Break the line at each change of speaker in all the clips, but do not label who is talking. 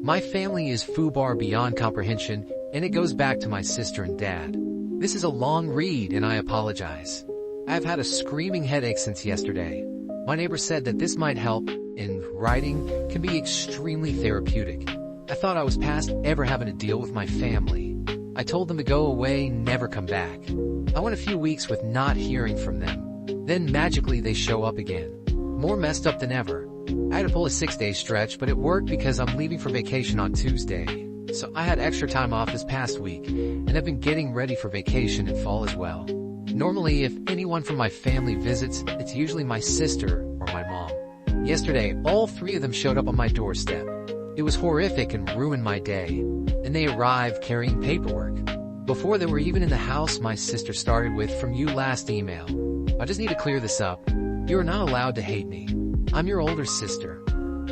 My family is Fubar beyond comprehension, and it goes back to my sister and dad. This is a long read, and I apologize. I have had a screaming headache since yesterday. My neighbor said that this might help, and writing can be extremely therapeutic. I thought I was past ever having to deal with my family. I told them to go away, never come back. I went a few weeks with not hearing from them. Then magically they show up again. More messed up than ever. I had to pull a 6-day stretch, but it worked because I'm leaving for vacation on Tuesday. So I had extra time off this past week, and have been getting ready for vacation in fall as well. Normally, if anyone from my family visits, it's usually my sister or my mom. Yesterday, all three of them showed up on my doorstep. It was horrific and ruined my day, and they arrived carrying paperwork. Before they were even in the house, my sister started with, "From you last email. I just need to clear this up. You are not allowed to hate me. I'm your older sister."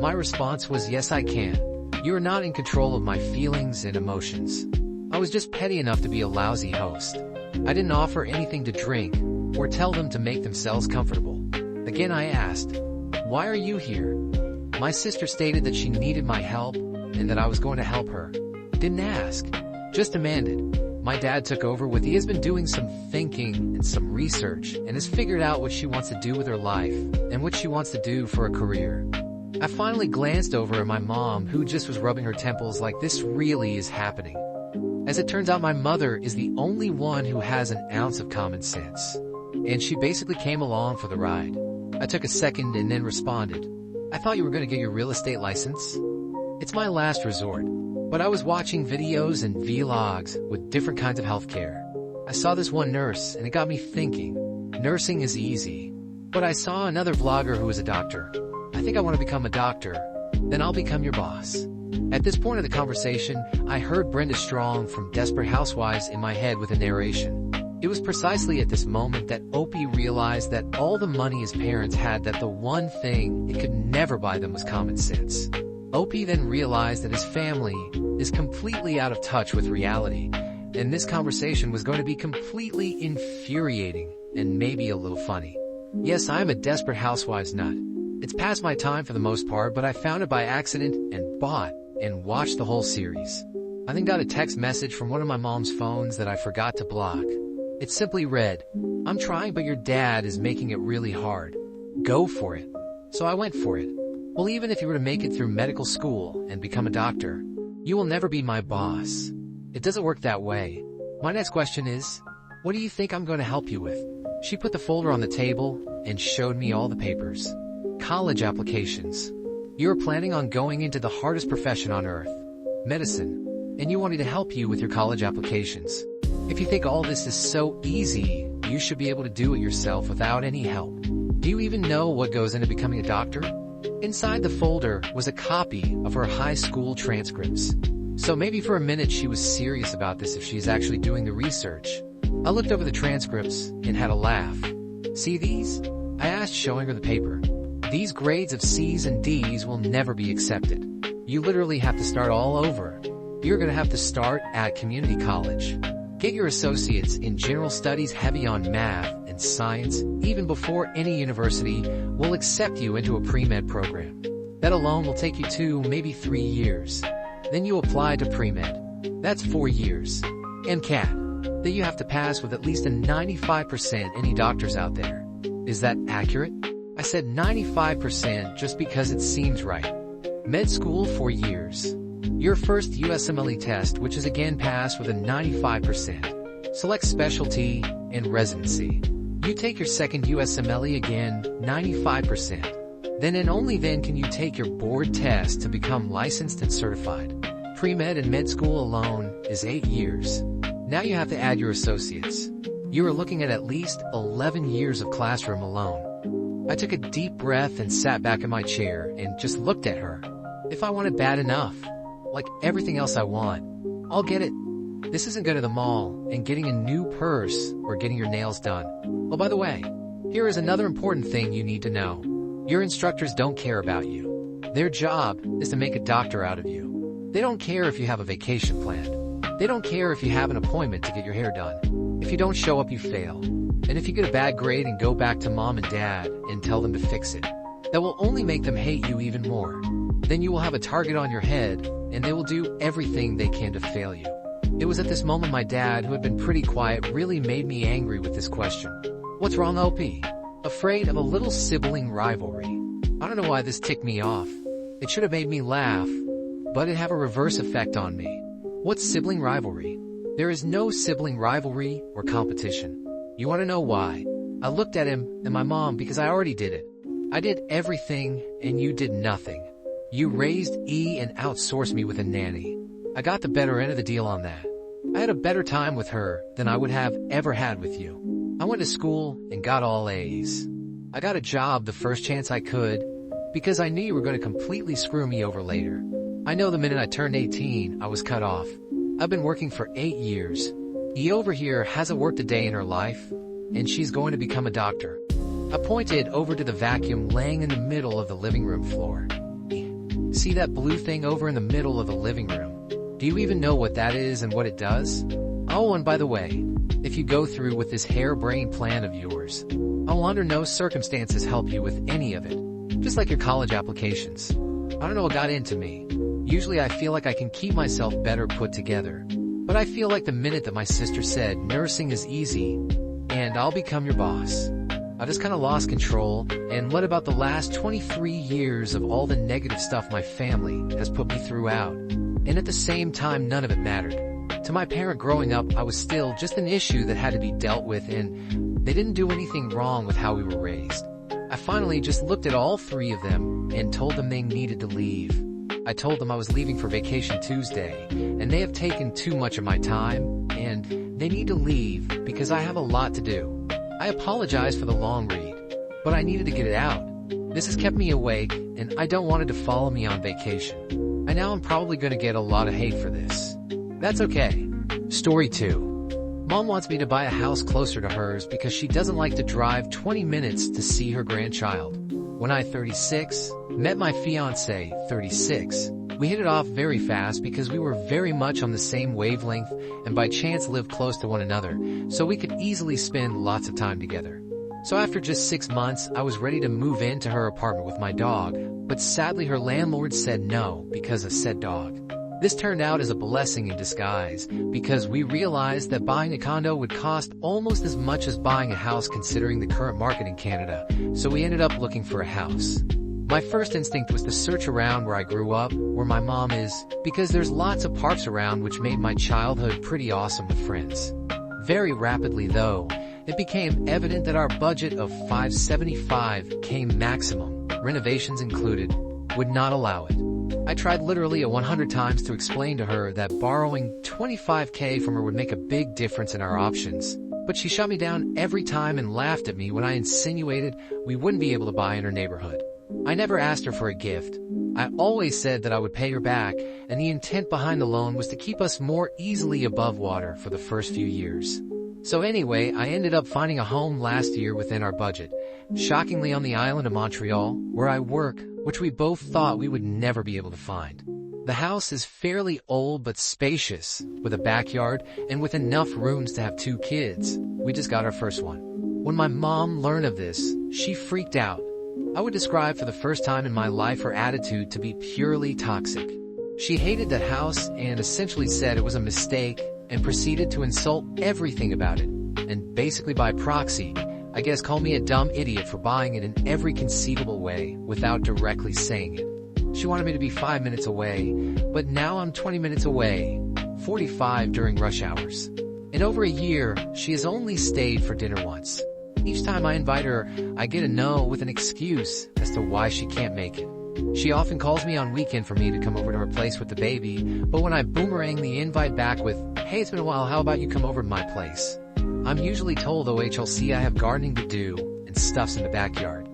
My response was, "Yes, I can. You are not in control of my feelings and emotions." I was just petty enough to be a lousy host. I didn't offer anything to drink or tell them to make themselves comfortable. Again, I asked, "Why are you here?" My sister stated that she needed my help and that I was going to help her. Didn't ask, just demanded. My dad took over with, he has been doing some thinking and some research and has figured out what she wants to do with her life and what she wants to do for a career. I finally glanced over at my mom, who just was rubbing her temples like this really is happening. As it turns out, my mother is the only one who has an ounce of common sense, and she basically came along for the ride. I took a second and then responded, "I thought you were going to get your real estate license." It's my last resort, but I was watching videos and vlogs with different kinds of healthcare. I saw this one nurse, and it got me thinking, nursing is easy. But I saw another vlogger who was a doctor. I think I want to become a doctor. Then I'll become your boss. At this point of the conversation, I heard Brenda Strong from Desperate Housewives in my head with a narration. It was precisely at this moment that Opie realized that all the money his parents had, that the one thing it could never buy them was common sense. Opie then realized that his family is completely out of touch with reality, and this conversation was going to be completely infuriating and maybe a little funny. Yes, I'm a Desperate Housewives nut. It's past my time for the most part, but I found it by accident and bought and watched the whole series. I then got a text message from one of my mom's phones that I forgot to block. It simply read, "I'm trying, but your dad is making it really hard. Go for it." So I went for it. Well, even if you were to make it through medical school and become a doctor, you will never be my boss. It doesn't work that way. My next question is, what do you think I'm going to help you with? She put the folder on the table and showed me all the papers. College applications. You're planning on going into the hardest profession on earth, medicine, and you want me to help you with your college applications. If you think all this is so easy, you should be able to do it yourself without any help. Do you even know what goes into becoming a doctor? Inside the folder was a copy of her high school transcripts. So maybe for a minute she was serious about this if she's actually doing the research. I looked over the transcripts and had a laugh. "See these?" I asked, showing her the paper. "These grades of C's and D's will never be accepted. You literally have to start all over. You're going to have to start at community college. Get your associates in general studies heavy on math and science even before any university will accept you into a pre-med program. That alone will take you 2, maybe 3 years. Then you apply to pre-med. That's 4 years. MCAT. That you have to pass with at least a 95%. Any doctors out there? Is that accurate?" I said 95% just because it seems right. Med school 4 years. Your first USMLE test, which is again passed with a 95%. Select specialty and residency. You take your second USMLE again, 95%. Then and only then can you take your board test to become licensed and certified. Pre-med and med school alone is 8 years. Now you have to add your associates. You are looking at least 11 years of classroom alone. I took a deep breath and sat back in my chair and just looked at her. If I want it bad enough, like everything else I want, I'll get it. This isn't going to the mall and getting a new purse or getting your nails done. Oh, by the way, here is another important thing you need to know. Your instructors don't care about you. Their job is to make a doctor out of you. They don't care if you have a vacation planned. They don't care if you have an appointment to get your hair done. If you don't show up, you fail. And if you get a bad grade and go back to mom and dad and tell them to fix it, that will only make them hate you even more. Then you will have a target on your head and they will do everything they can to fail you. It was at this moment my dad, who had been pretty quiet, really made me angry with this question. What's wrong, OP? Afraid of a little sibling rivalry. I don't know why this ticked me off. It should have made me laugh, but it had a reverse effect on me. What's sibling rivalry? There is no sibling rivalry or competition. You want to know why? I looked at him and my mom because I already did it. I did everything and you did nothing. You raised E and outsourced me with a nanny. I got the better end of the deal on that. I had a better time with her than I would have ever had with you. I went to school and got all A's. I got a job the first chance I could because I knew you were going to completely screw me over later. I know the minute I turned 18, I was cut off. I've been working for 8 years. E over here hasn't worked a day in her life, and she's going to become a doctor. I pointed over to the vacuum laying in the middle of the living room floor. See that blue thing over in the middle of the living room? Do you even know what that is and what it does? Oh, and by the way, if you go through with this harebrained plan of yours, I'll under no circumstances help you with any of it. Just like your college applications. I don't know what got into me. Usually I feel like I can keep myself better put together. But I feel like the minute that my sister said nursing is easy and I'll become your boss, I just kind of lost control and let about the last 23 years of all the negative stuff my family has put me through out. And at the same time, none of it mattered. To my parent growing up, I was still just an issue that had to be dealt with, and they didn't do anything wrong with how we were raised. I finally just looked at all three of them and told them they needed to leave. I told them I was leaving for vacation Tuesday, and they have taken too much of my time, and they need to leave because I have a lot to do. I apologize for the long read, but I needed to get it out. This has kept me awake, and I don't want it to follow me on vacation. I know I'm probably going to get a lot of hate for this. That's okay. Story 2. Mom wants me to buy a house closer to hers because she doesn't like to drive 20 minutes to see her grandchild. When I, 36, met my fiance, 36, we hit it off very fast because we were very much on the same wavelength and by chance lived close to one another, so we could easily spend lots of time together. So after just 6 months, I was ready to move into her apartment with my dog, but sadly her landlord said no because of said dog. This turned out as a blessing in disguise because we realized that buying a condo would cost almost as much as buying a house considering the current market in Canada, so we ended up looking for a house. My first instinct was to search around where I grew up, where my mom is, because there's lots of parks around which made my childhood pretty awesome with friends. Very rapidly though, it became evident that our budget of $575K maximum, renovations included, would not allow it. I tried literally 100 times to explain to her that borrowing $25K from her would make a big difference in our options, but she shut me down every time and laughed at me when I insinuated we wouldn't be able to buy in her neighborhood. I never asked her for a gift. I always said that I would pay her back, and the intent behind the loan was to keep us more easily above water for the first few years. So anyway, I ended up finding a home last year within our budget, shockingly on the island of Montreal, where I work, which we both thought we would never be able to find. The house is fairly old but spacious, with a backyard and with enough rooms to have 2 kids. We just got our first one. When my mom learned of this, she freaked out. I would describe for the first time in my life her attitude to be purely toxic. She hated that house and essentially said it was a mistake and proceeded to insult everything about it, and basically by proxy, I guess call me a dumb idiot for buying it in every conceivable way without directly saying it. She wanted me to be 5 minutes away, but now I'm 20 minutes away, 45 during rush hours. In over a year, she has only stayed for dinner once. Each time I invite her, I get a no with an excuse as to why she can't make it. She often calls me on weekend for me to come over to her place with the baby, but when I boomerang the invite back with, "Hey, it's been a while, how about you come over to my place?" I'm usually told OHLC I have gardening to do and stuff's in the backyard,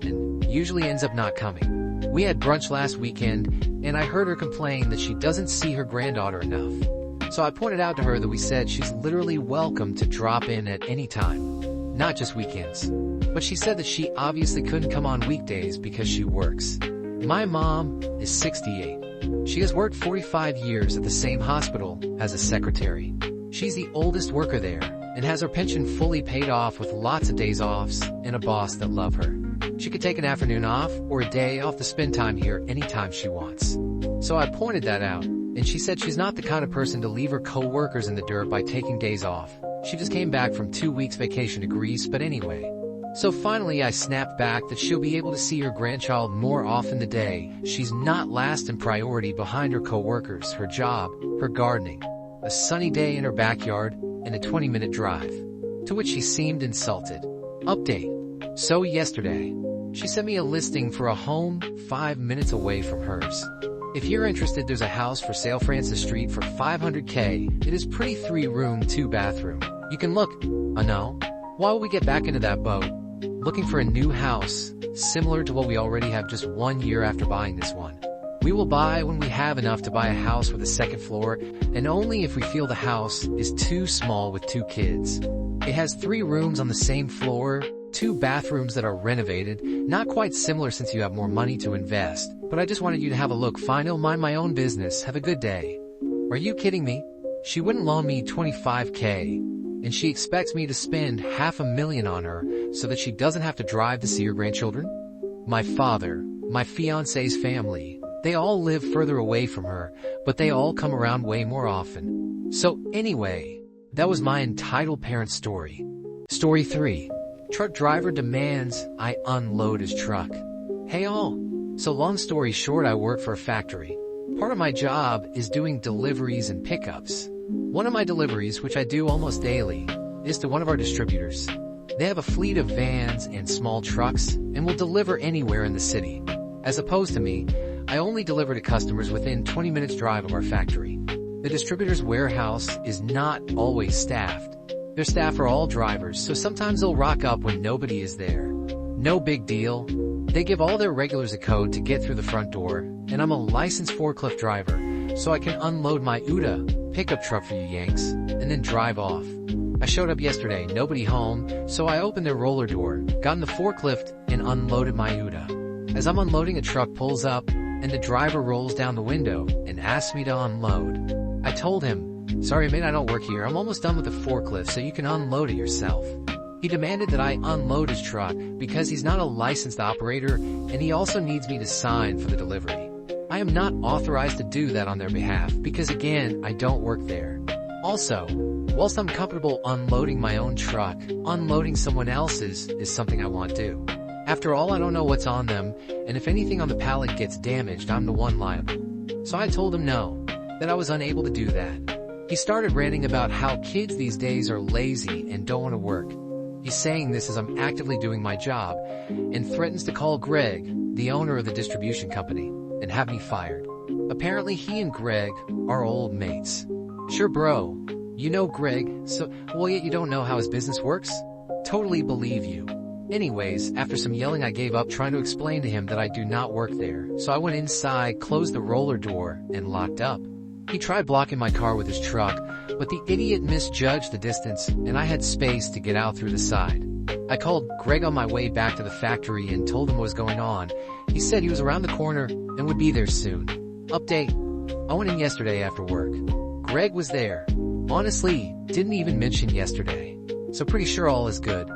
and usually ends up not coming. We had brunch last weekend, and I heard her complain that she doesn't see her granddaughter enough. So I pointed out to her that we said she's literally welcome to drop in at any time, not just weekends. But she said that she obviously couldn't come on weekdays because she works. My mom is 68. She has worked 45 years at the same hospital as a secretary. She's the oldest worker there and has her pension fully paid off with lots of days offs and a boss that love her. She could take an afternoon off or a day off to spend time here anytime she wants. So I pointed that out, and she said she's not the kind of person to leave her co-workers in the dirt by taking days off. She just came back from 2 weeks vacation to Greece, but anyway. So finally I snapped back that she'll be able to see her grandchild more often today. She's not last in priority behind her co-workers, her job, her gardening, a sunny day in her backyard, and a 20-minute drive. To which she seemed insulted. Update. So yesterday, she sent me a listing for a home 5 minutes away from hers. If you're interested, there's a house for sale Francis Street for $500K. It is pretty 3-room, 2-bathroom. You can look. Oh no? Why will we get back into that boat? Looking for a new house, similar to what we already have just 1 year after buying this one. We will buy when we have enough to buy a house with a second floor, and only if we feel the house is too small with 2 kids. It has 3 rooms on the same floor, 2 bathrooms that are renovated, not quite similar since you have more money to invest, but I just wanted you to have a look. Fine, I'll mind my own business. Have a good day. Are you kidding me? She wouldn't loan me $25K, and she expects me to spend $500,000 on her so that she doesn't have to drive to see her grandchildren? My father, my fiance's family, they all live further away from her, but they all come around way more often. So anyway, that was my entitled parent story. Story 3. Truck driver demands I unload his truck. Hey all. So long story short, I work for a factory. Part of my job is doing deliveries and pickups. One of my deliveries, which I do almost daily, is to one of our distributors. They have a fleet of vans and small trucks and will deliver anywhere in the city. As opposed to me, I only deliver to customers within 20 minutes drive of our factory. The distributor's warehouse is not always staffed. Their staff are all drivers, so sometimes they'll rock up when nobody is there. No big deal. They give all their regulars a code to get through the front door, and I'm a licensed forklift driver, so I can unload my UTA pickup truck for you Yanks, and then drive off. I showed up yesterday, nobody home, so I opened their roller door, got in the forklift, and unloaded my UTA. As I'm unloading, a truck pulls up, and the driver rolls down the window and asks me to unload. I told him, sorry mate, I don't work here. I'm almost done with the forklift, so you can unload it yourself. He demanded that I unload his truck because he's not a licensed operator, and he also needs me to sign for the delivery. I am not authorized to do that on their behalf because, again, I don't work there. Also, whilst I'm comfortable unloading my own truck, unloading someone else's is something I want to do. After all, I don't know what's on them, and if anything on the pallet gets damaged, I'm the one liable. So I told him no, that I was unable to do that. He started ranting about how kids these days are lazy and don't want to work. He's saying this as I'm actively doing my job, and threatens to call Greg, the owner of the distribution company, and have me fired. Apparently he and Greg are old mates. Sure bro, you know Greg, so, well yet you don't know how his business works? Totally believe you. Anyways, after some yelling I gave up trying to explain to him that I do not work there, so I went inside, closed the roller door, and locked up. He tried blocking my car with his truck, but the idiot misjudged the distance, and I had space to get out through the side. I called Greg on my way back to the factory and told him what was going on. He said he was around the corner and would be there soon. Update. I went in yesterday after work. Greg was there. Honestly, didn't even mention yesterday. So pretty sure all is good.